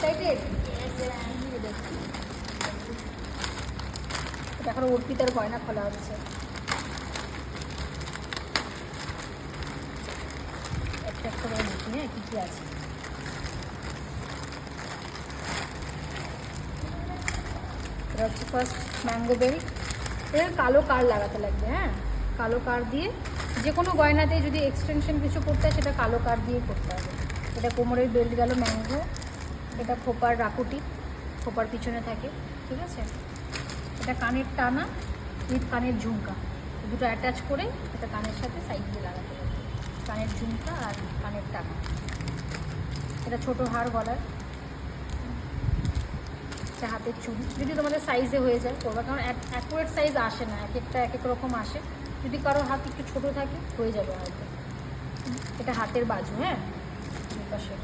Excited? এখন অর্পিতার গয়না খোলা হচ্ছে। একটা একটা করে দেখি হ্যাঁ কী কী আছে। এটা হচ্ছে ফার্স্ট ম্যাঙ্গো বেল্ট। এর কালো কার লাগাতে লাগবে, হ্যাঁ কালো কার দিয়ে যে কোনো গয়নাতে যদি এক্সটেনশন কিছু করতে হয় সেটা কালো কার দিয়ে করতে হবে। এটা কোমরের বেল্ট গেল ম্যাঙ্গো। এটা খোপার রাকুটি, খোপার পিছনে থাকে, ঠিক আছে। এটা কানের টানা উইথ কানের ঝুমকা, দুটো অ্যাটাচ করে এটা কানের সাথে সাইড দিয়ে লাগাতে হবে। কানের ঝুমকা আর কানের টানা। এটা ছোটো হার গলার। হাতের চুড়ি যদি তোমাদের সাইজে হয়ে যায় করবা, কারণ অ্যাকুরেট সাইজ আসে না, এক একটা এক এক রকম আসে। যদি কারো হাত একটু ছোটো থাকে হয়ে যাবে হয়তো। এটা হাতের বাজু, হ্যাঁ পাশে।